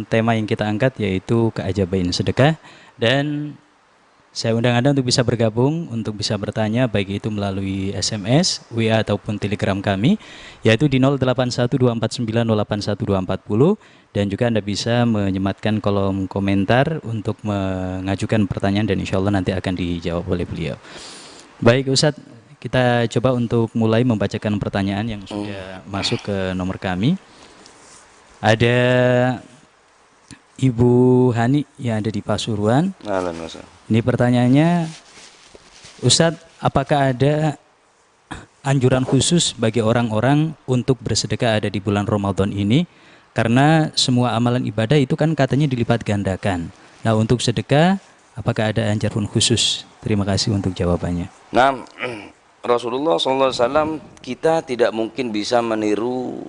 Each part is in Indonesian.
tema yang kita angkat yaitu keajaiban sedekah, dan saya undang Anda untuk bisa bergabung, untuk bisa bertanya baik itu melalui SMS, WA ataupun Telegram kami, yaitu di 081249081240, dan juga Anda bisa menyematkan kolom komentar untuk mengajukan pertanyaan dan insya Allah nanti akan dijawab oleh beliau. Baik Ustadz, kita coba untuk mulai membacakan pertanyaan yang sudah masuk ke nomor kami. Ada Ibu Hani yang ada di Pasuruan. Ini pertanyaannya, Ustadz, apakah ada anjuran khusus bagi orang-orang untuk bersedekah ada di bulan Ramadan ini? Karena semua amalan ibadah itu kan katanya dilipat gandakan. Nah, untuk sedekah, apakah ada anjuran khusus? Terima kasih untuk jawabannya. Nah, Rasulullah SAW, kita tidak mungkin bisa meniru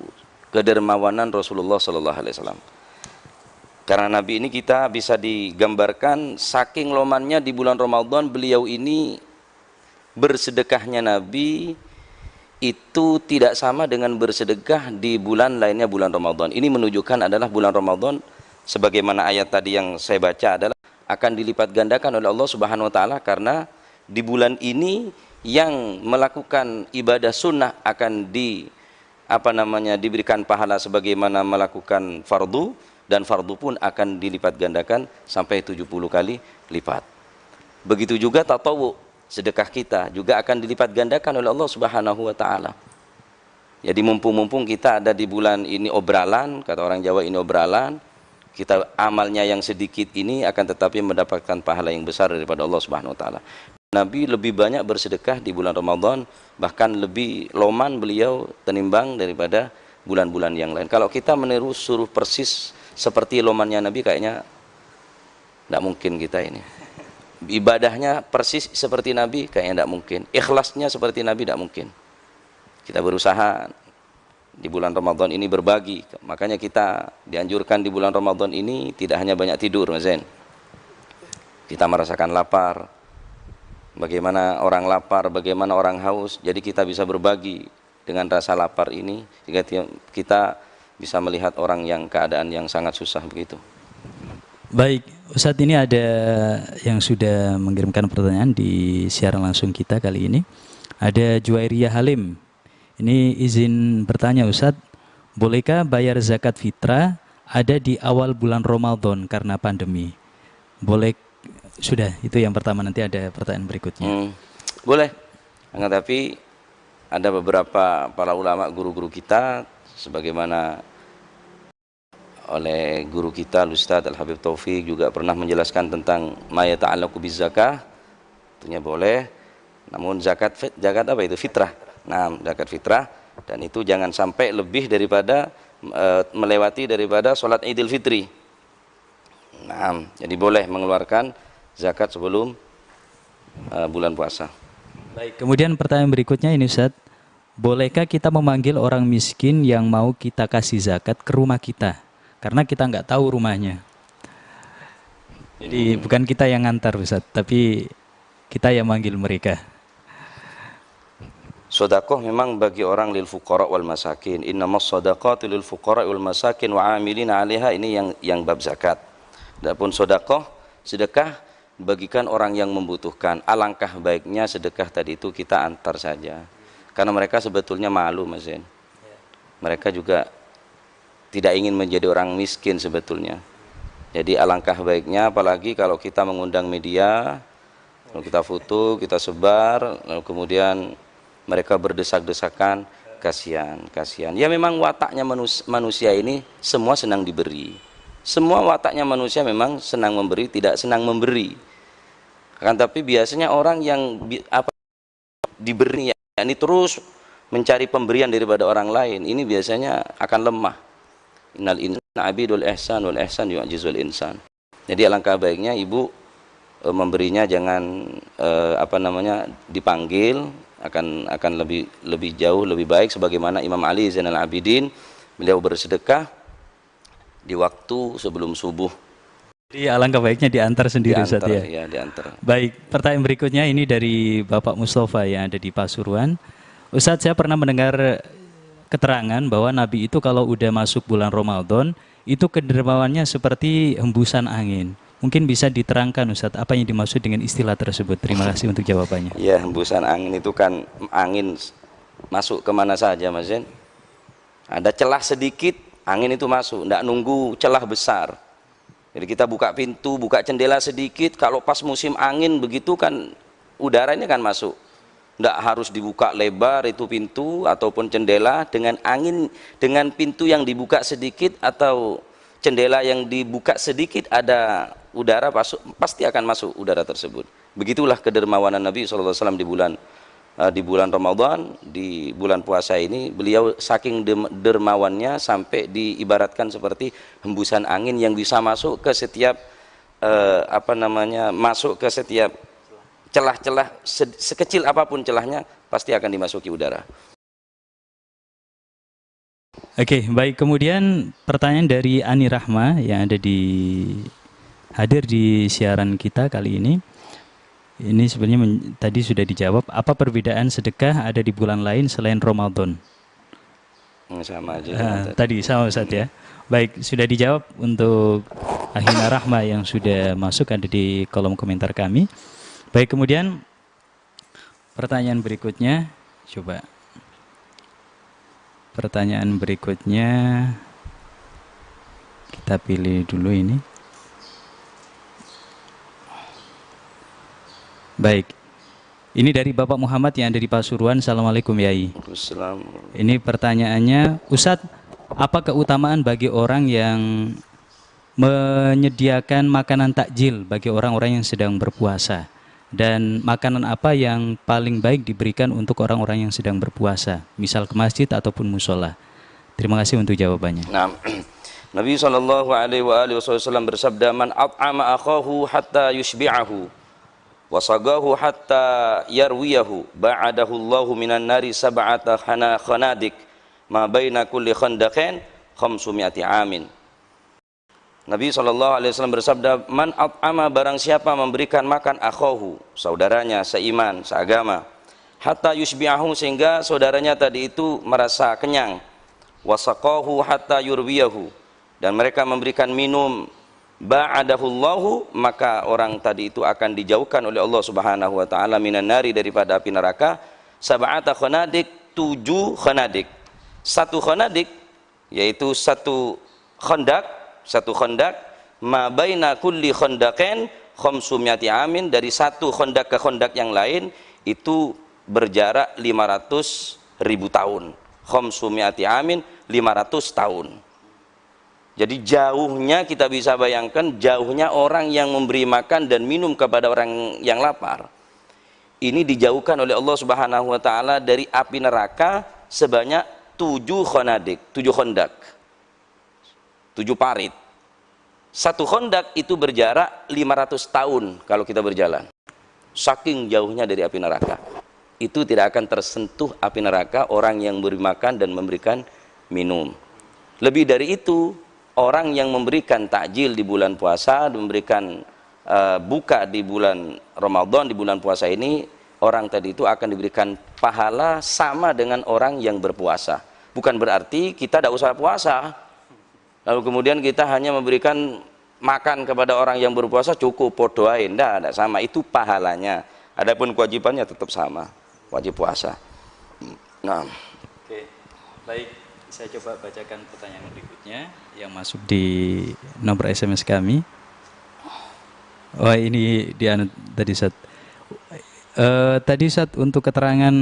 kedermawanan Rasulullah SAW. Karena Nabi ini kita bisa digambarkan saking lomannya di bulan Ramadan, beliau ini bersedekahnya Nabi itu tidak sama dengan bersedekah di bulan lainnya bulan Ramadan. Ini menunjukkan adalah bulan Ramadan sebagaimana ayat tadi yang saya baca adalah akan dilipat gandakan oleh Allah Subhanahu wa taala, karena di bulan ini yang melakukan ibadah sunnah akan diberikan pahala sebagaimana melakukan fardu, dan fardu pun akan dilipat gandakan sampai 70 kali lipat. Begitu juga tatawu, sedekah kita juga akan dilipat gandakan oleh Allah Subhanahu wa taala. Jadi mumpung kita ada di bulan ini obralan, kata orang Jawa ini obralan, kita amalnya yang sedikit ini akan tetapi mendapatkan pahala yang besar daripada Allah Subhanahu wa taala. Nabi lebih banyak bersedekah di bulan Ramadan, bahkan lebih loman beliau tenimbang daripada bulan-bulan yang lain. Kalau kita meniru suruh persis seperti lomannya Nabi, kayaknya tidak mungkin kita ini. Ibadahnya persis seperti Nabi, kayaknya tidak mungkin. Ikhlasnya seperti Nabi, tidak mungkin. Kita berusaha di bulan Ramadan ini berbagi. Makanya kita dianjurkan di bulan Ramadan ini tidak hanya banyak tidur, Mas Zain. Kita merasakan lapar. Bagaimana orang lapar, bagaimana orang haus. Jadi kita bisa berbagi dengan rasa lapar ini, sehingga kita bisa melihat orang yang keadaan yang sangat susah begitu. Baik, Ustadz, ini ada yang sudah mengirimkan pertanyaan di siaran langsung kita kali ini. Ada Juwairiyah Halim. Ini izin bertanya, Ustadz, bolehkah bayar zakat fitrah ada di awal bulan Ramadan karena pandemi? Boleh, sudah, itu yang pertama, nanti ada pertanyaan berikutnya. Boleh, tapi ada beberapa para ulama, guru-guru kita, sebagaimana oleh guru kita Ustaz Al-Habib Taufik juga pernah menjelaskan tentang ma yata'allaqu bizakah, tentunya boleh. Namun zakat apa itu? Fitrah. Nah, zakat fitrah, dan itu jangan sampai lebih daripada melewati daripada sholat Idul Fitri. Nah, jadi boleh mengeluarkan zakat sebelum bulan puasa. Baik, kemudian pertanyaan berikutnya ini, Ustaz. Bolehkah kita memanggil orang miskin yang mau kita kasih zakat ke rumah kita? Karena kita nggak tahu rumahnya. Jadi bukan kita yang ngantar, Ustaz, tapi kita yang manggil mereka. Sedekah memang bagi orang lil fuqara wal masakin. Innamas shadaqatu lil fuqara wal masakin wa 'amilina 'alaiha, ini yang bab zakat. Adapun sedekah bagikan orang yang membutuhkan. Alangkah baiknya sedekah tadi itu kita antar saja. Karena mereka sebetulnya malu, Mas Zain. Mereka juga tidak ingin menjadi orang miskin sebetulnya. Jadi alangkah baiknya, apalagi kalau kita mengundang media, kalau kita foto, kita sebar, lalu kemudian mereka berdesak-desakan, kasihan. Ya memang wataknya manusia ini semua senang diberi. Semua wataknya manusia memang senang memberi, tidak senang memberi. Akan tapi biasanya orang yang diberi, ini terus mencari pemberian daripada orang lain, ini biasanya akan lemah. Innal insana abidul ihsan wal ihsan yu'jizul insan. Jadi alangkah baiknya ibu memberinya jangan dipanggil, akan lebih jauh lebih baik, sebagaimana Imam Ali Zainal Abidin, beliau bersedekah di waktu sebelum subuh. Jadi alangkah baiknya diantar sendiri, Ustaz, ya? Ya, diantar. Baik, pertanyaan berikutnya ini dari Bapak Mustafa yang ada di Pasuruan. Ustadz, saya pernah mendengar keterangan bahwa Nabi itu kalau udah masuk bulan Ramadan itu kedermawanannya seperti hembusan angin. Mungkin bisa diterangkan Ustadz apa yang dimaksud dengan istilah tersebut. Terima kasih untuk jawabannya. Ya, hembusan angin itu kan angin masuk kemana saja, Mas Zain. Ada celah sedikit, angin itu masuk, tidak nunggu celah besar. Jadi kita buka pintu, buka jendela sedikit, kalau pas musim angin begitu kan udaranya kan masuk. Tidak harus dibuka lebar itu pintu ataupun jendela, dengan angin, dengan pintu yang dibuka sedikit atau jendela yang dibuka sedikit ada udara masuk, pasti akan masuk udara tersebut. Begitulah kedermawanan Nabi SAW di bulan Ramadan, di bulan puasa ini. Beliau saking dermawannya sampai diibaratkan seperti hembusan angin yang bisa masuk ke setiap masuk ke setiap celah-celah, sekecil apapun celahnya pasti akan dimasuki udara. Oke, baik. Kemudian pertanyaan dari Ani Rahma yang ada hadir di siaran kita kali ini. Ini sebenarnya tadi sudah dijawab. Apa perbedaan sedekah ada di bulan lain selain Ramadan? Sama aja. Tadi sama Ustaz ya. Baik, sudah dijawab untuk Ahina Rahma yang sudah masuk ada di kolom komentar kami. Baik, kemudian pertanyaan berikutnya, coba. Pertanyaan berikutnya kita pilih dulu ini. Baik, ini dari Bapak Muhammad yang ada di Pasuruan. Assalamualaikum Yai. Ini pertanyaannya, Ustadz, apa keutamaan bagi orang yang menyediakan makanan takjil bagi orang-orang yang sedang berpuasa? Dan makanan apa yang paling baik diberikan untuk orang-orang yang sedang berpuasa, misal ke masjid ataupun musola? Terima kasih untuk jawabannya. Nah, Nabi SAW bersabda, man at'ama akhahu hatta yushbi'ahu wasagahu hatta yarwiyahu ba'adahu Allahu minan nari sab'ata khanadik ma baina kulli khandaqain khamsumi'ati amin. Nabi SAW bersabda, man at'ama, barang siapa memberikan makan akhahu, saudaranya seiman, seagama, hatta yushbi'ahu, sehingga saudaranya tadi itu merasa kenyang, wasaqahu hatta yurwiyahu, dan mereka memberikan minum, ba'adahullahu, maka orang tadi itu akan dijauhkan oleh Allah Subhanahu wa taala minan nari, daripada api neraka, sab'ata khanadik, 7 khanadik. Satu khanadik yaitu satu khandak, ma baina kulli khandaqain khamsumi'ati amin, dari satu khandak ke khandak yang lain itu berjarak 500.000 tahun. Khamsumi'ati amin, 500 tahun. Jadi jauhnya kita bisa bayangkan, jauhnya orang yang memberi makan dan minum kepada orang yang lapar. Ini dijauhkan oleh Allah Subhanahu wa taala dari api neraka sebanyak 7 khanadik, 7 khandak. 7 parit. Satu khandak itu berjarak 500 tahun kalau kita berjalan. Saking jauhnya dari api neraka. Itu tidak akan tersentuh api neraka orang yang memberi makan dan memberikan minum. Lebih dari itu, orang yang memberikan takjil di bulan puasa, memberikan buka di bulan Ramadan, di bulan puasa ini, orang tadi itu akan diberikan pahala sama dengan orang yang berpuasa. Bukan berarti kita tidak usah puasa, lalu kemudian kita hanya memberikan makan kepada orang yang berpuasa, cukup podoain, tidak sama, itu pahalanya. Adapun kewajibannya tetap sama, wajib puasa. Nah, oke, baik, saya coba bacakan pertanyaan berikutnya yang masuk di nomor SMS kami. Oh, ini tadi Ustaz. Tadi Ustaz, untuk keterangan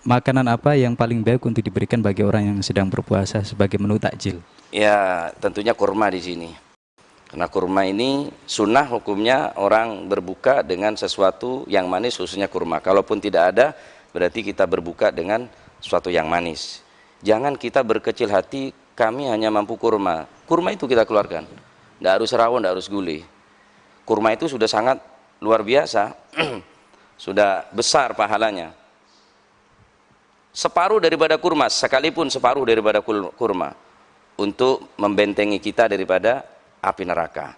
makanan apa yang paling baik untuk diberikan bagi orang yang sedang berpuasa sebagai menu takjil? Ya, tentunya kurma di sini. Karena kurma ini sunnah hukumnya orang berbuka dengan sesuatu yang manis, khususnya kurma. Kalaupun tidak ada, berarti kita berbuka dengan sesuatu yang manis. Jangan kita berkecil hati, kami hanya mampu kurma. Kurma itu kita keluarkan. Tidak harus rawon, tidak harus gulai. Kurma itu sudah sangat luar biasa. Sudah besar pahalanya. Separuh daripada kurma, sekalipun separuh daripada kurma, untuk membentengi kita daripada api neraka.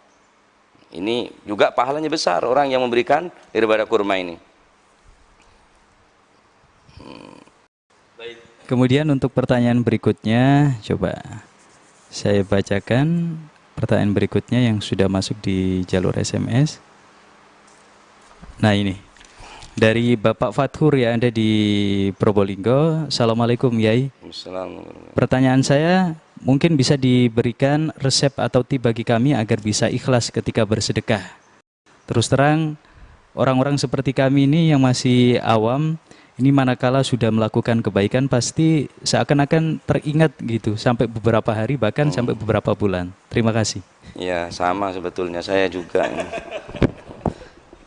Ini juga pahalanya besar orang yang memberikan daripada kurma ini. Baik, Kemudian untuk pertanyaan berikutnya, coba saya bacakan pertanyaan berikutnya yang sudah masuk di jalur SMS. Nah ini, dari Bapak Fathur yang ada di Probolinggo. Assalamualaikum Yai. Pertanyaan saya, mungkin bisa diberikan resep atau tip bagi kami agar bisa ikhlas ketika bersedekah. Terus terang, orang-orang seperti kami ini yang masih awam, ini manakala sudah melakukan kebaikan pasti seakan-akan teringat gitu sampai beberapa hari bahkan sampai beberapa bulan. Terima kasih. Ya sama sebetulnya saya juga.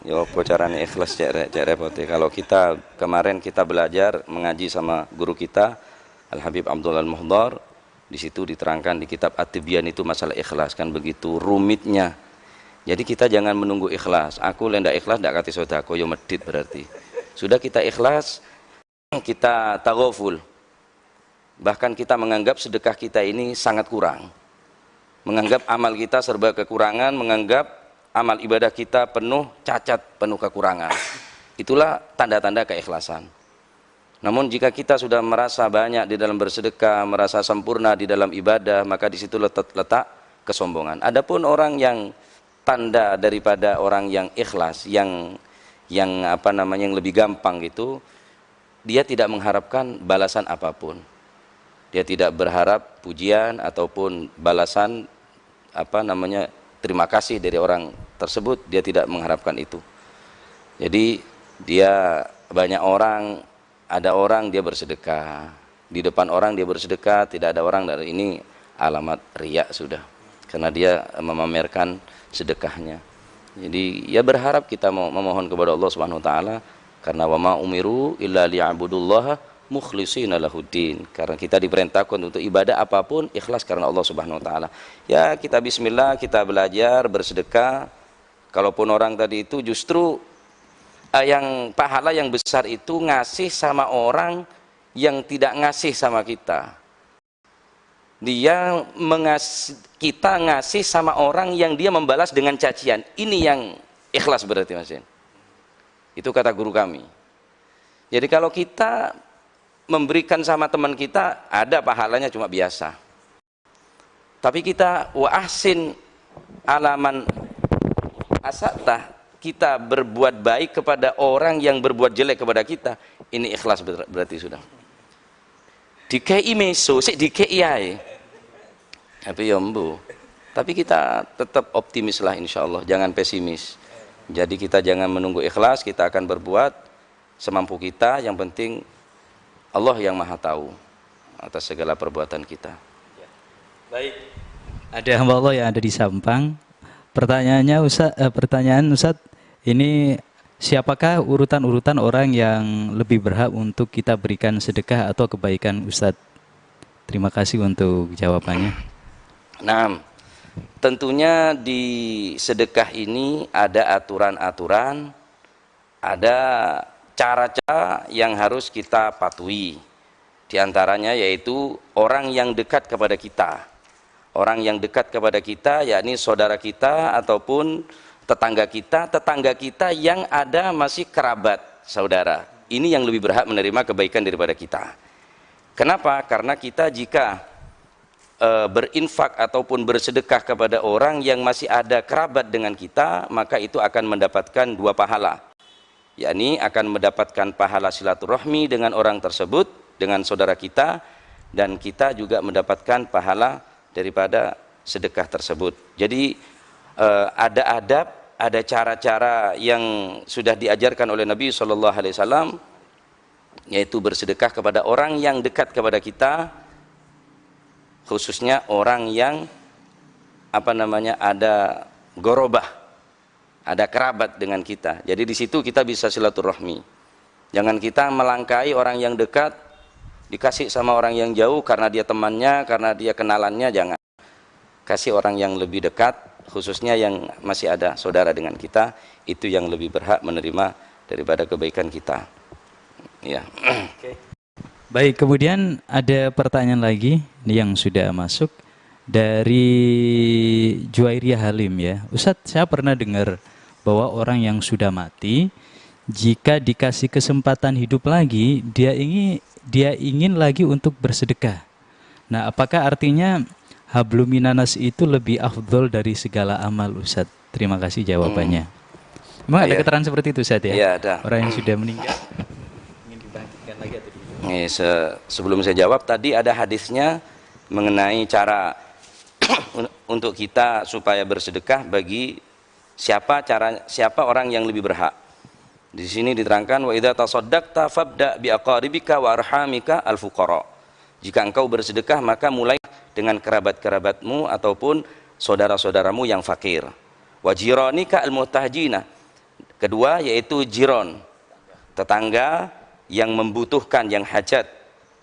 Ya apa caranya ikhlas cek repot. Kalau kita kemarin kita belajar mengaji sama guru kita Al Habib Abdul Al-Muhdar, di situ diterangkan di kitab At-Tibyan itu masalah ikhlas kan begitu rumitnya. Jadi kita jangan menunggu ikhlas. Aku lendak ikhlas ndak kati sedekah yo medit berarti. Sudah kita ikhlas, kita taghaful. Bahkan kita menganggap sedekah kita ini sangat kurang. Menganggap amal kita serba kekurangan, menganggap amal ibadah kita penuh cacat, penuh kekurangan. Itulah tanda-tanda keikhlasan. Namun jika kita sudah merasa banyak di dalam bersedekah, merasa sempurna di dalam ibadah, maka di situ letak kesombongan. Adapun orang yang tanda daripada orang yang ikhlas, yang yang lebih gampang gitu, dia tidak mengharapkan balasan apapun. Dia tidak berharap pujian ataupun balasan terima kasih dari orang tersebut, dia tidak mengharapkan itu. Jadi dia ada orang dia bersedekah, di depan orang dia bersedekah, tidak ada orang, dari ini alamat riya sudah, karena dia memamerkan sedekahnya. Jadi ya berharap kita memohon kepada Allah Subhanahu wa taala, karena wa ma umiru illa liya'budullaha mukhlishina lahuddin. Karena kita diperintahkan untuk ibadah apapun ikhlas karena Allah Subhanahu wa taala. Ya kita bismillah, kita belajar bersedekah. Kalaupun orang tadi itu justru yang pahala yang besar itu ngasih sama orang yang tidak ngasih sama kita. Dia kita ngasih sama orang yang dia membalas dengan cacian. Ini yang ikhlas berarti Mas. Itu kata guru kami. Jadi kalau kita memberikan sama teman kita, ada pahalanya cuma biasa. Tapi kita wa ahsin alaman asatah, kita berbuat baik kepada orang yang berbuat jelek kepada kita, ini ikhlas berarti sudah. Dikei meso, dikei ae. Tapi ya mbu. Tapi kita tetap optimis lah insya Allah, jangan pesimis. Jadi kita jangan menunggu ikhlas, kita akan berbuat semampu kita, yang penting Allah yang maha tahu atas segala perbuatan kita. Baik. Ada hamba Allah yang ada di Sampang. Pertanyaannya Ustadz, ini siapakah urutan-urutan orang yang lebih berhak untuk kita berikan sedekah atau kebaikan Ustadz? Terima kasih untuk jawabannya. Nah, tentunya di sedekah ini ada aturan-aturan, ada cara-cara yang harus kita patuhi. Di antaranya yaitu orang yang dekat kepada kita. Orang yang dekat kepada kita yakni saudara kita ataupun tetangga kita yang ada masih kerabat saudara. Ini yang lebih berhak menerima kebaikan daripada kita. Kenapa? Karena kita jika berinfak ataupun bersedekah kepada orang yang masih ada kerabat dengan kita, maka itu akan mendapatkan dua pahala. Yakni akan mendapatkan pahala silaturahmi dengan orang tersebut, dengan saudara kita, dan kita juga mendapatkan pahala daripada sedekah tersebut. Jadi ada adab, ada cara-cara yang sudah diajarkan oleh Nabi SAW, yaitu bersedekah kepada orang yang dekat kepada kita, khususnya orang yang ada gorobah, ada kerabat dengan kita. Jadi di situ kita bisa silaturahmi. Jangan kita melangkahi orang yang dekat, dikasih sama orang yang jauh karena dia temannya, karena dia kenalannya, jangan. Kasih orang yang lebih dekat, khususnya yang masih ada saudara dengan kita, itu yang lebih berhak menerima daripada kebaikan kita. Ya. Okay. Baik, kemudian ada pertanyaan lagi yang sudah masuk dari Juwairiyah Halim ya. Ustadz, saya pernah dengar bahwa orang yang sudah mati, jika dikasih kesempatan hidup lagi, dia ingin lagi untuk bersedekah. Nah, apakah artinya habluminanas itu lebih afdol dari segala amal, Ustadz? Terima kasih jawabannya. Memang ada Iya. keterangan seperti itu, Ustadz ya? Iya, ada. Orang yang sudah meninggal ingin dibangkitkan lagi atau tidak? Sebelum saya jawab, tadi ada hadisnya mengenai cara untuk kita supaya bersedekah bagi siapa orang yang lebih berhak. Di sini diterangkan wa idza tasaddaqta fabda bi aqaribika wa arhamika al-fuqara. Jika engkau bersedekah maka mulai dengan kerabat-kerabatmu ataupun saudara-saudaramu yang fakir. Wa jiranika al-muhtajina. Kedua yaitu jiron, tetangga yang membutuhkan, yang hajat.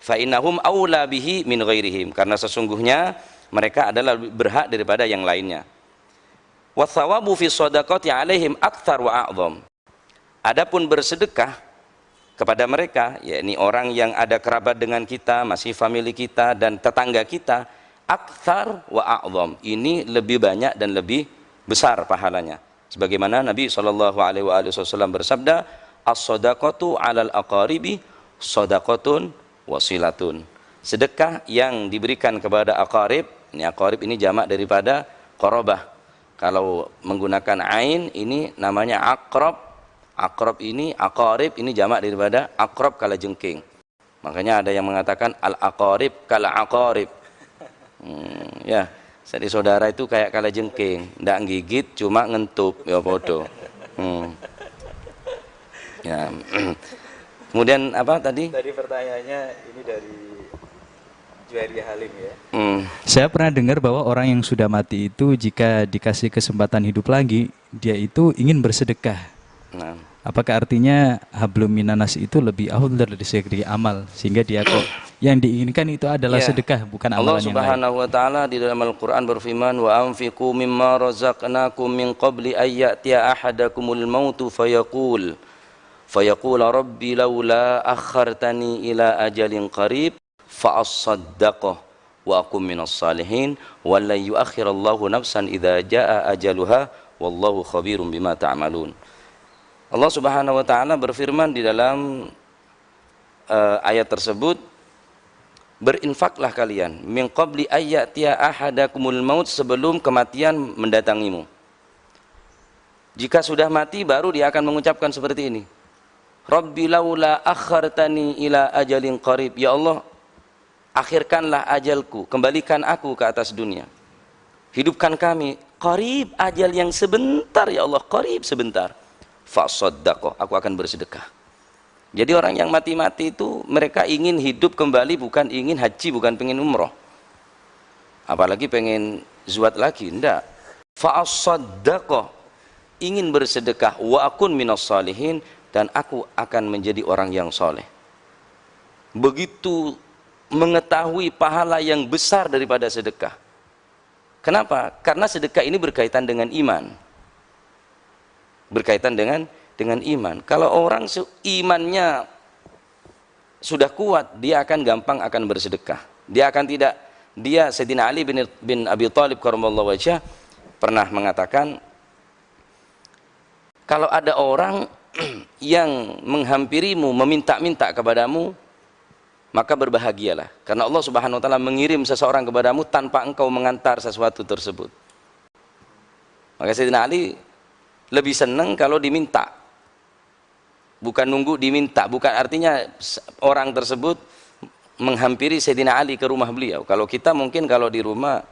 Fa innahum aula bihi min ghairihim, karena sesungguhnya mereka adalah lebih berhak daripada yang lainnya. Wa thawabu fi shadaqati alaihim aktsar wa a'dham. Adapun bersedekah kepada mereka, yakni orang yang ada kerabat dengan kita, masih famili kita dan tetangga kita, aktsar wa a'dham, ini lebih banyak dan lebih besar pahalanya. Sebagaimana Nabi SAW bersabda, as-shadaqatu 'alal aqaribi shadaqatun wasilatun. Sedekah yang diberikan kepada aqarib, ini aqarib ini jamak daripada qarabah. Kalau menggunakan ain ini namanya aqrab. Aqrab ini, aqarib ini jamak daripada aqrab kalajengking. Makanya ada yang mengatakan al-aqarib kala aqarib. Ya, jadi saudara itu kayak kalajengking, ndak gigit cuma ngentup, ya bodoh. Ya. Kemudian apa tadi? Tadi pertanyaannya ini dari Juwairiyah Halim ya. Saya pernah dengar bahwa orang yang sudah mati itu jika dikasih kesempatan hidup lagi, dia itu ingin bersedekah. Nah, apakah artinya hablum minanas itu lebih afdal dari segi amal, sehingga dia kok yang diinginkan itu adalah sedekah, bukan amalan Allah yang lain. Subhanahu wa taala di dalam Al-Qur'an berfirman, wa anfiqu mimma razaqnakum min qabli ayyatiya ahadakumul mautu fayaqul rabbi laula akhartani ila ajalin qarib fa asaddaqah wa akum minas salihin wa la yuakhirallahu nafsan idza jaa ajaluha wallahu khabirum bima ta'malun. Allah Subhanahu wa taala berfirman di dalam ayat tersebut, berinfaklah kalian min qabli ayyatiya ahadakumul maut, sebelum kematian mendatangimu. Jika sudah mati baru dia akan mengucapkan seperti ini, Rabbi laula akhartani ila ajalin qarib, ya Allah akhirkanlah ajalku, kembalikan aku ke atas dunia, hidupkan kami qarib, ajal yang sebentar ya Allah, qarib sebentar, fasaddaqah, aku akan bersedekah. Jadi orang yang mati-mati itu mereka ingin hidup kembali, bukan ingin haji, bukan pengen umroh, apalagi pengen zuat lagi, enggak. Fasaddaqah, ingin bersedekah, wa akun minas salihin, dan aku akan menjadi orang yang soleh. Begitu mengetahui pahala yang besar daripada sedekah. Kenapa? Karena sedekah ini berkaitan dengan iman. Berkaitan dengan iman. Kalau orang imannya sudah kuat, dia akan gampang akan bersedekah. Dia akan tidak, Sayyidina Ali bin Abi Thalib karramallahu wajhah pernah mengatakan, kalau ada orang yang menghampirimu, meminta-minta kepadamu, maka berbahagialah, karena Allah Subhanahu wa taala mengirim seseorang kepadamu tanpa engkau mengantar sesuatu tersebut. Maka Sayyidina Ali lebih senang kalau diminta, bukan nunggu diminta. Bukan artinya orang tersebut menghampiri Sayyidina Ali ke rumah beliau. Kalau kita mungkin kalau di rumah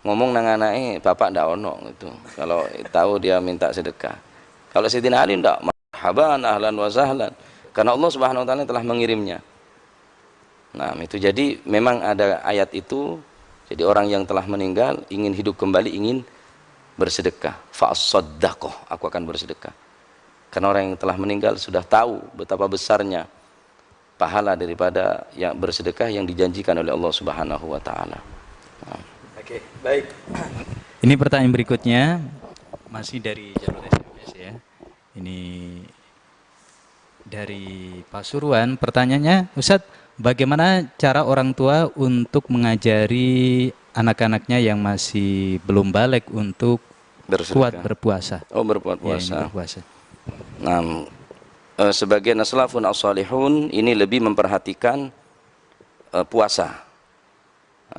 ngomong nang anake, bapak ndak ono gitu, kalau tahu dia minta sedekah. Kalau Sayyidina Ali ndak, marhaban ahlan wa sahlan, karena Allah Subhanahu wa taala telah mengirimnya. Nah, itu jadi memang ada ayat itu. Jadi orang yang telah meninggal ingin hidup kembali, ingin bersedekah, fa'asaddaqah, aku akan bersedekah. Karena orang yang telah meninggal sudah tahu betapa besarnya pahala daripada yang bersedekah yang dijanjikan oleh Allah Subhanahu wa taala. Oke, baik. Ini pertanyaan berikutnya masih dari jalur SMS ya. Ini dari Pasuruan. Pertanyaannya, Ustadz, bagaimana cara orang tua untuk mengajari anak-anaknya yang masih belum balik untuk kuat berpuasa? Oh, berpuasa. Ya, berpuasa. Nah, sebagian as-salafun as-salihun ini lebih memperhatikan puasa.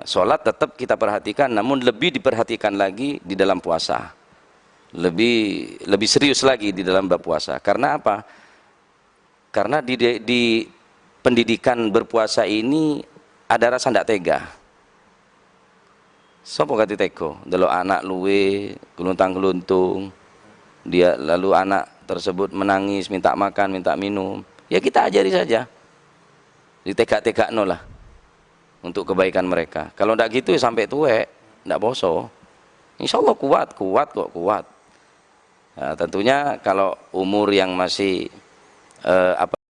Sholat tetap kita perhatikan, namun lebih diperhatikan lagi di dalam puasa. Lebih serius lagi di dalam bab puasa. Karena apa? Karena di pendidikan berpuasa ini ada rasa ndak tega. Sopo kati teko, delok anak luwe geluntang-geluntung, dia lalu anak tersebut menangis, minta makan, minta minum. Ya kita ajari saja. Ditegak-tegakno lah untuk kebaikan mereka. Kalau ndak gitu ya sampai tuwek, ndak poso. Insya Allah kuat kok kuat. Nah, tentunya kalau umur yang masih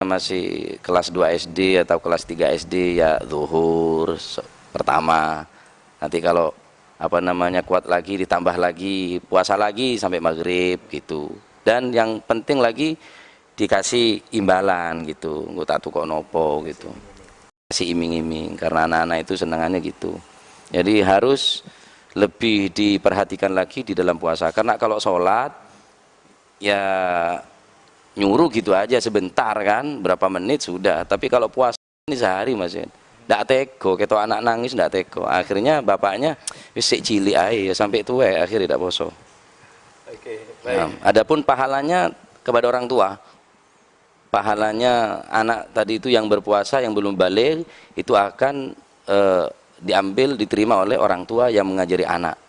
masih kelas 2 SD atau kelas 3 SD ya zuhur pertama. Nanti kalau kuat lagi ditambah lagi puasa lagi sampai maghrib gitu. Dan yang penting lagi dikasih imbalan gitu, nggak tak tukok nopo gitu, kasih iming-iming, karena anak-anak itu senangannya gitu. Jadi harus lebih diperhatikan lagi di dalam puasa, karena kalau sholat ya nyuruh gitu aja sebentar kan, berapa menit sudah. Tapi kalau puasa ini sehari Mas, ndak teko, ketok anak nangis ndak teko. Akhirnya bapaknya wis sik cilik ae sampai tua akhirnya ndak poso. Oke, baik. Nah, adapun pahalanya kepada orang tua. Pahalanya anak tadi itu yang berpuasa yang belum balik itu akan diambil diterima oleh orang tua yang mengajari anak.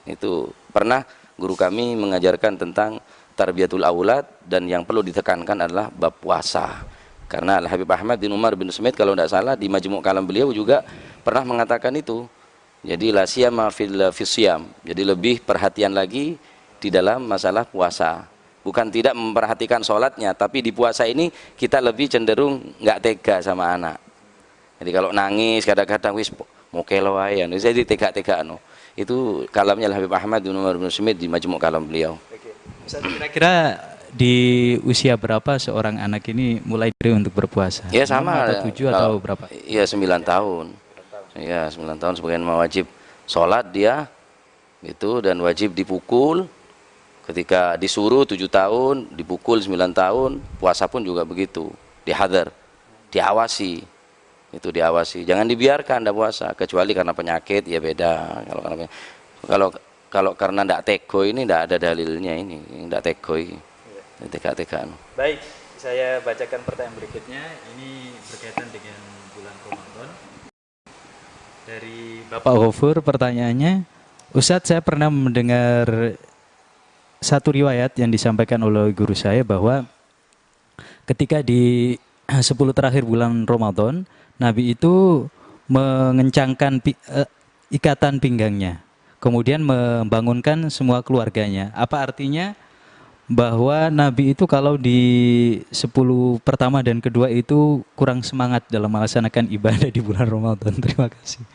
Itu pernah guru kami mengajarkan tentang tarbiyatul aulad, dan yang perlu ditekankan adalah bab puasa. Karena Al-Habib Ahmad bin Umar bin Sumait kalau tidak salah di Majmu' Kalam beliau juga pernah mengatakan itu. Jadi la siyama fil siyam. Jadi lebih perhatian lagi di dalam masalah puasa. Bukan tidak memperhatikan sholatnya, tapi di puasa ini kita lebih cenderung nggak tega sama anak. Jadi kalau nangis kadang-kadang wis mau kelo ae, jadi tega-tega no. Itu kalamnya Al-Habib Ahmad bin Umar bin Sumait di Majmu' Kalam beliau. Kira-kira di usia berapa seorang anak ini mulai diri untuk berpuasa? Ya sama, 6 atau 7 atau berapa? Iya 9 tahun. Iya 9 tahun sebagian wajib sholat dia gitu, dan wajib dipukul. Ketika disuruh 7 tahun, dipukul 9 tahun, puasa pun juga begitu, dihadar, diawasi. Itu diawasi, jangan dibiarkan ndak puasa, kecuali karena penyakit ya beda. Kalau karena ndak teko ini ndak ada dalilnya, ini ndak teko ini. Teka-tekaan. Baik, saya bacakan pertanyaan berikutnya. Ini berkaitan dengan bulan Ramadan. Dari Bapak Ghafur, pertanyaannya, Ustadz, saya pernah mendengar satu riwayat yang disampaikan oleh guru saya bahwa ketika di 10 terakhir bulan Ramadan, Nabi itu mengencangkan ikatan pinggangnya, kemudian membangunkan semua keluarganya. Apa artinya? Bahwa Nabi itu kalau di 10 pertama dan kedua itu kurang semangat dalam melaksanakan ibadah di bulan Ramadan. Terima kasih.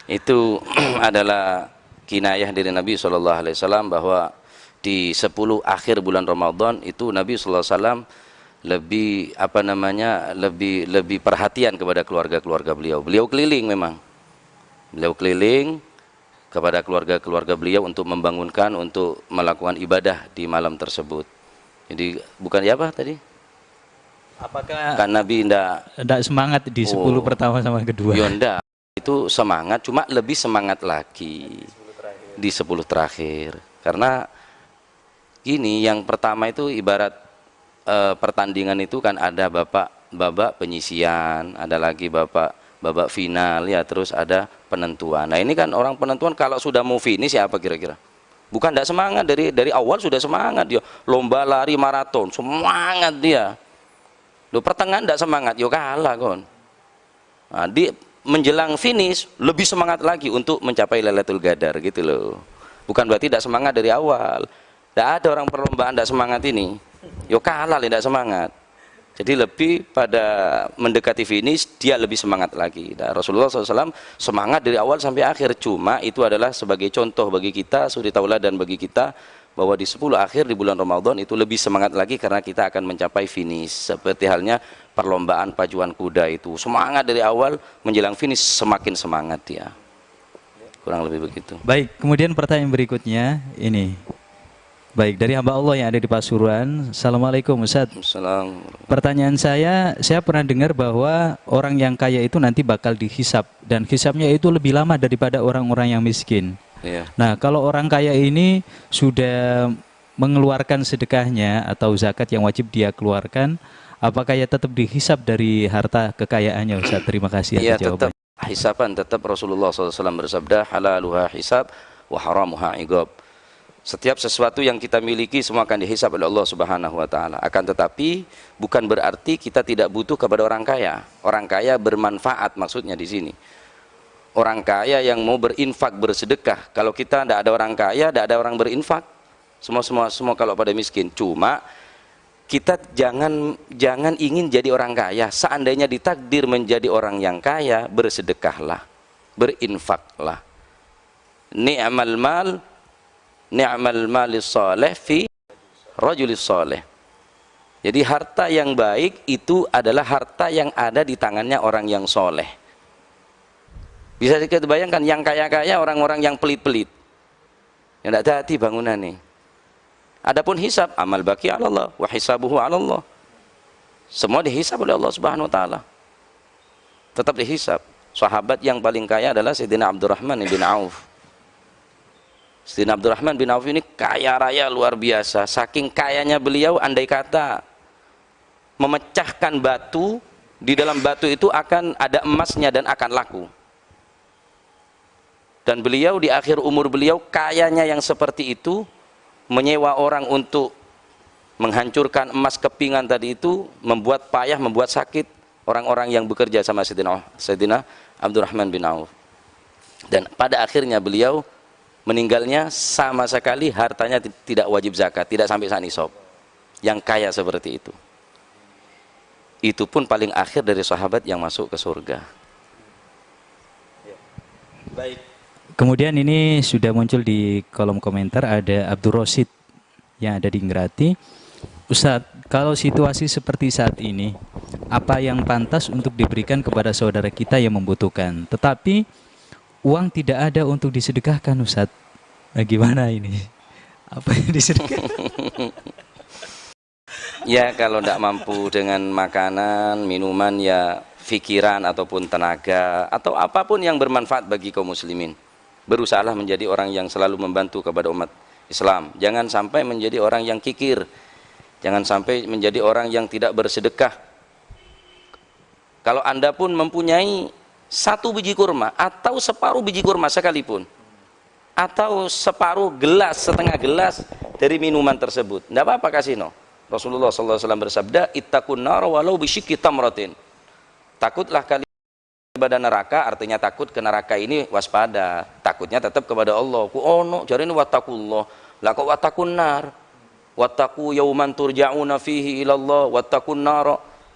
Itu adalah kinayah dari Nabi SAW bahwa di 10 akhir bulan Ramadan itu Nabi SAW lebih lebih perhatian kepada keluarga-keluarga beliau. Beliau keliling memang. Beliau keliling kepada keluarga-keluarga beliau untuk membangunkan, untuk melakukan ibadah di malam tersebut. Jadi bukan ya apa tadi? Apakah kan Nabi ndak semangat di 10 pertama sama kedua? Ya ndak. Itu semangat, cuma lebih semangat lagi di 10 terakhir. Karena gini, yang pertama itu ibarat pertandingan itu kan ada babak penyisian, ada lagi babak final ya, terus ada penentuan. Nah ini kan orang penentuan kalau sudah mau finish ya apa kira-kira? Bukan tidak semangat, dari awal sudah semangat dia, lomba lari maraton semangat dia. Loh, pertengahan tidak semangat, yo kalah kon. Nah, di menjelang finish lebih semangat lagi untuk mencapai Lailatul Qadar gitu loh. Bukan berarti tidak semangat dari awal. Tidak ada orang perlombaan tidak semangat ini, yo kalah tidak semangat. Jadi lebih pada mendekati finish dia lebih semangat lagi. Nah, Rasulullah SAW semangat dari awal sampai akhir. Cuma itu adalah sebagai contoh bagi kita, suri tauladan bagi kita, bahwa di 10 akhir di bulan Ramadan itu lebih semangat lagi karena kita akan mencapai finish. Seperti halnya perlombaan pacuan kuda itu, semangat dari awal, menjelang finish semakin semangat dia. Kurang lebih begitu. Baik, kemudian pertanyaan berikutnya ini. Baik, dari hamba Allah yang ada di Pasuruan. Assalamualaikum Ustaz. Salam. Pertanyaan saya pernah dengar bahwa orang yang kaya itu nanti bakal dihisap dan hisapnya itu lebih lama daripada orang-orang yang miskin. Iya. Nah, kalau orang kaya ini sudah mengeluarkan sedekahnya atau zakat yang wajib dia keluarkan, apakah ia tetap dihisap dari harta kekayaannya Ustaz? Terima kasih Iya, atas tetap jawabannya. hisapan, tetap Rasulullah SAW bersabda halaluha hisab wa haramuha iqab. Setiap sesuatu yang kita miliki semua akan dihisap oleh Allah Subhanahu wa taala. Akan tetapi bukan berarti kita tidak butuh kepada orang kaya. Orang kaya bermanfaat maksudnya di sini. Orang kaya yang mau berinfak, bersedekah. Kalau kita tidak ada orang kaya, tidak ada orang berinfak. Semua kalau pada miskin. Cuma kita jangan ingin jadi orang kaya. Seandainya ditakdir menjadi orang yang kaya, bersedekahlah, berinfaklah. Ni'mal malis saleh fi rajulis saleh. Jadi harta yang baik itu adalah harta yang ada di tangannya orang yang soleh. Bisa kita bayangkan yang kaya-kaya orang-orang yang pelit-pelit, yang tidak hati bangunan nih. Adapun hisab, amal baki ala Allah wa hisabuhu ala Allah. Semua dihisab oleh Allah Subhanahu wa taala. Tetap dihisab. Sahabat yang paling kaya adalah Sayyidina Abdurrahman bin Auf. Sayyidina Abdurrahman bin Auf ini kaya raya luar biasa. Saking kayanya beliau, andai kata memecahkan batu, di dalam batu itu akan ada emasnya dan akan laku. Dan beliau di akhir umur beliau, kayanya yang seperti itu, menyewa orang untuk menghancurkan emas kepingan tadi itu, membuat payah, membuat sakit orang-orang yang bekerja sama Sayyidina Abdurrahman bin Auf. Dan pada akhirnya beliau meninggalnya sama sekali hartanya tidak wajib zakat, tidak sampai sanisab. Yang kaya seperti itu. Itu pun paling akhir dari sahabat yang masuk ke surga. Baik. Kemudian ini sudah muncul di kolom komentar, ada Abdul Rosid yang ada di Ngerati. Ustadz, kalau situasi seperti saat ini, apa yang pantas untuk diberikan kepada saudara kita yang membutuhkan? Tetapi uang tidak ada untuk disedekahkan Ustadz. Nah, gimana ini? Apa yang disedekahkan? Ya, kalau tidak mampu dengan makanan, minuman, ya pikiran ataupun tenaga atau apapun yang bermanfaat bagi kaum muslimin. Berusahalah menjadi orang yang selalu membantu kepada umat Islam. Jangan sampai menjadi orang yang kikir. Jangan sampai menjadi orang yang tidak bersedekah. Kalau Anda pun mempunyai 1 biji kurma atau separuh biji kurma sekalipun, atau separuh gelas, setengah gelas dari minuman tersebut, tidak apa-apa kasih no. Rasulullah SAW bersabda, ittaqun nar walau bisyikki tamratin. Takutlah kalian kepada neraka, artinya takut ke neraka ini waspada, takutnya tetap kepada Allah. Ku ono jare ini wattaqullah, lah kok wattaqun nar, wattaqu yauman turja'una fihi ila Allah, wattaqun nar.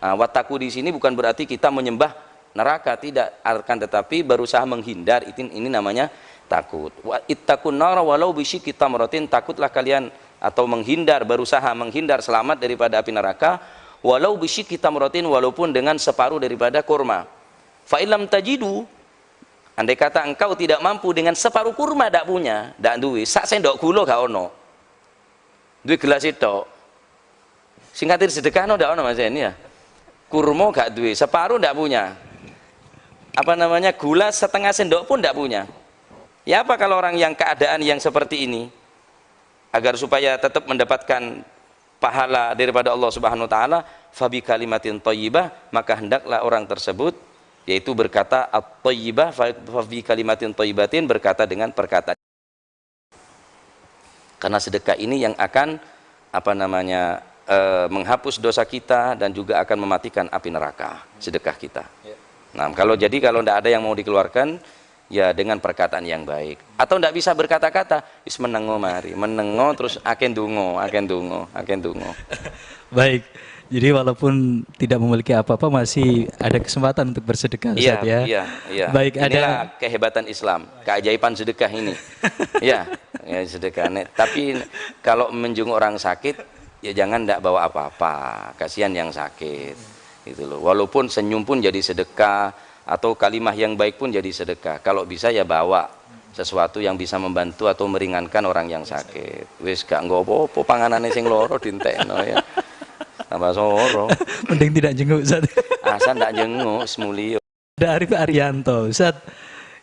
Nah, wattaqu di sini bukan berarti kita menyembah neraka, tidak, akan tetapi berusaha menghindar. Ini namanya takut. Wa ittaqun nar walau bisyikki tamratin, takutlah kalian atau menghindar, berusaha menghindar selamat daripada api neraka walau bisyikki tamratin, walaupun dengan separuh daripada kurma. Fa illam tajidu, andai kata engkau tidak mampu dengan separuh kurma, tidak punya, tidak duwe, sak sendok gula gak ono, duwe gelas itu singkatir sedekah no tidak ono mas ini ya, kurma gak duwe, separuh tidak punya, apa namanya, gula setengah sendok pun tidak punya. Ya apa kalau orang yang keadaan yang seperti ini, agar supaya tetap mendapatkan pahala daripada Allah Subhanahu wa taala, fabi kalimatin thayyibah, maka hendaklah orang tersebut yaitu berkata at-thayyibah, fabi kalimatin thayyibatin, berkata dengan perkataan. Karena sedekah ini yang akan apa namanya menghapus dosa kita dan juga akan mematikan api neraka, sedekah kita. Nah, kalau tidak ada yang mau dikeluarkan, ya dengan perkataan yang baik. Atau tidak bisa berkata-kata, is menengo mari, menengo terus aken dungo. Baik. Jadi walaupun tidak memiliki apa-apa masih ada kesempatan untuk bersedekah Ustaz ya. Iya. Baik, inilah kehebatan Islam, keajaiban sedekah ini. ya sedekah. Tapi kalau menjenguk orang sakit, ya jangan tidak bawa apa-apa, kasihan yang sakit. Gitu loh. Walaupun senyum pun jadi sedekah, atau kalimah yang baik pun jadi sedekah. Kalau bisa ya bawa sesuatu yang bisa membantu atau meringankan orang yang sakit. Wis gak nggo apa-apa panganane sing loro dintekno ya. Tambah soro. Mending tidak jenguk Ustaz. Asa ndak jenguk semulio. Ada Arif Arianto, Ustaz.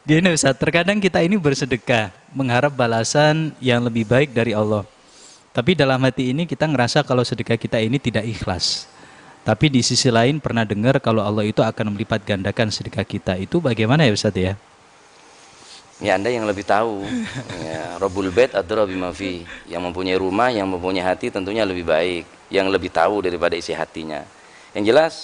Gini Ustaz, terkadang kita ini bersedekah, mengharap balasan yang lebih baik dari Allah. Tapi dalam hati ini kita ngerasa kalau sedekah kita ini tidak ikhlas. Tapi di sisi lain pernah dengar kalau Allah itu akan melipat gandakan sedekah kita. Itu bagaimana ya Ustaz ya? Ya Anda yang lebih tahu. Ya, Rabbul Bait adzra bima fi. Yang mempunyai rumah, yang mempunyai hati tentunya lebih baik, yang lebih tahu daripada isi hatinya. Yang jelas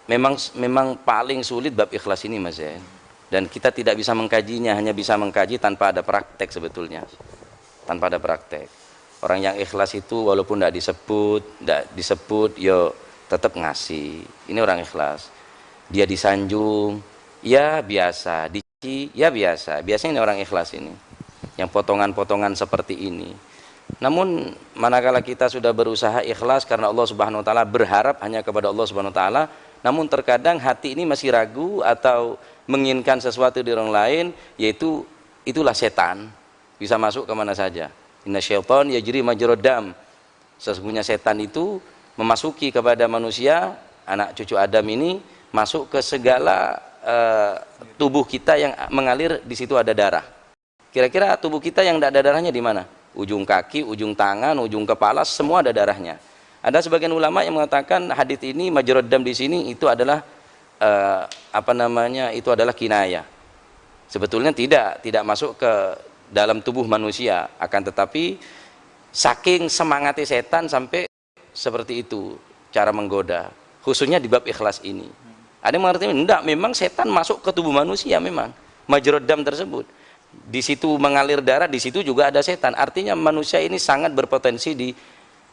memang paling sulit bab ikhlas ini Mas ya. Dan kita tidak bisa mengkajinya, hanya bisa mengkaji tanpa ada praktek sebetulnya. Tanpa ada praktek. Orang yang ikhlas itu walaupun tidak disebut, yo tetap ngasih. Ini orang ikhlas. Dia disanjung, ya biasa, dici, ya biasa. Biasanya ini orang ikhlas ini. Yang potongan-potongan seperti ini. Namun manakala kita sudah berusaha ikhlas karena Allah Subhanahu wa taala, berharap hanya kepada Allah Subhanahu wa taala, namun terkadang hati ini masih ragu atau menginginkan sesuatu di orang lain, yaitu itulah setan. Bisa masuk kemana saja. Inna syaitan yajri majrad dam. Sesungguhnya setan itu memasuki kepada manusia, anak cucu Adam ini, masuk ke segala tubuh kita yang mengalir, di situ ada darah. Kira-kira tubuh kita yang tidak ada darahnya di mana? Ujung kaki, ujung tangan, ujung kepala, semua ada darahnya. Ada sebagian ulama yang mengatakan hadits ini majrad dam di sini itu adalah itu adalah kinayah. Sebetulnya tidak masuk ke dalam tubuh manusia, akan tetapi saking semangatnya setan sampai seperti itu cara menggoda, khususnya di bab ikhlas ini. Ada yang mengerti, enggak, memang setan masuk ke tubuh manusia, memang majrad dam tersebut, di situ mengalir darah, di situ juga ada setan. Artinya manusia ini sangat berpotensi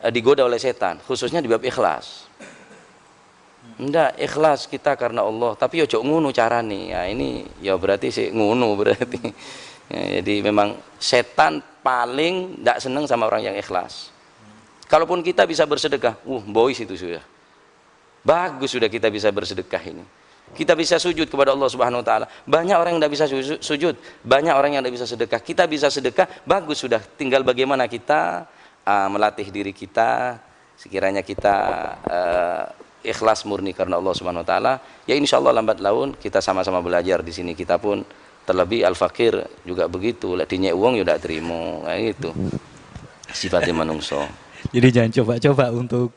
digoda oleh setan, khususnya di bab ikhlas. Enggak, ikhlas kita karena Allah, tapi ojo ngunu carane. Ya ini ya berarti sih ngunu berarti. Ya, jadi memang setan paling tidak senang sama orang yang ikhlas. Kalaupun kita bisa bersedekah, boys itu sudah bagus, sudah kita bisa bersedekah ini. Kita bisa sujud kepada Allah Subhanahu wa taala. Banyak orang yang tidak bisa sujud, banyak orang yang tidak bisa sedekah. Kita bisa sedekah, bagus sudah. Tinggal bagaimana kita melatih diri kita, sekiranya kita ikhlas murni karena Allah Subhanahu wa taala. Ya insyaallah lambat laun kita sama-sama belajar di sini, kita pun terlebih al-fakir juga begitu, lah dinyek uang ya ndak terima, kayak gitu sifatnya manungso. Jadi jangan coba-coba untuk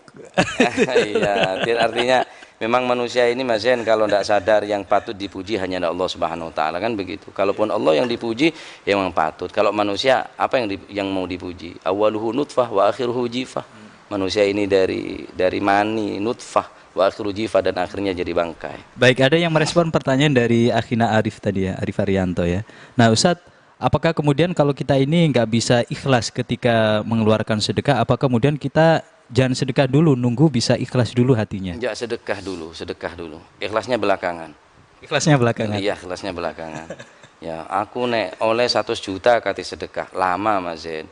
iya, artinya memang manusia ini Mas Zen kalau tidak sadar yang patut dipuji hanya Allah Subhanahu wa taala, kan begitu. Kalaupun Allah yang dipuji ya memang patut. Kalau manusia apa yang mau dipuji? Awaluhu nutfah wa akhiruhu jifah. Manusia ini dari mani nutfah wa akhiru jifah, dan akhirnya jadi bangkai. Baik, ada yang merespon pertanyaan dari Akhina Arif tadi ya, Arif Arianto ya. Nah Ustadz, apakah kemudian kalau kita ini nggak bisa ikhlas ketika mengeluarkan sedekah, apa kemudian kita jangan sedekah dulu, nunggu bisa ikhlas dulu hatinya? Ya sedekah dulu. Ikhlasnya belakangan. Ikhlasnya belakangan? Iya, ikhlasnya belakangan. Ya, aku nek oleh 100 juta kati sedekah, lama Mas Zen.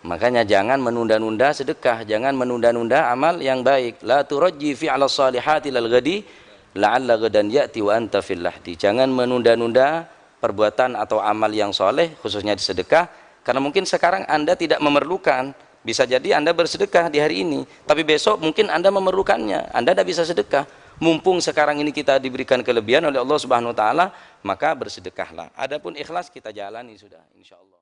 Makanya jangan menunda-nunda sedekah, jangan menunda-nunda amal yang baik. La turajji fi 'ala salihati lal ghadi la'alla ghadan ya'ti wa anta fil lahdi. Jangan menunda-nunda perbuatan atau amal yang soleh, khususnya di sedekah, karena mungkin sekarang Anda tidak memerlukan. Bisa jadi Anda bersedekah di hari ini, tapi besok mungkin Anda memerlukannya, Anda tidak bisa sedekah. Mumpung sekarang ini kita diberikan kelebihan oleh Allah Subhanahu wa taala, maka bersedekahlah. Adapun ikhlas kita jalani sudah, insyaallah.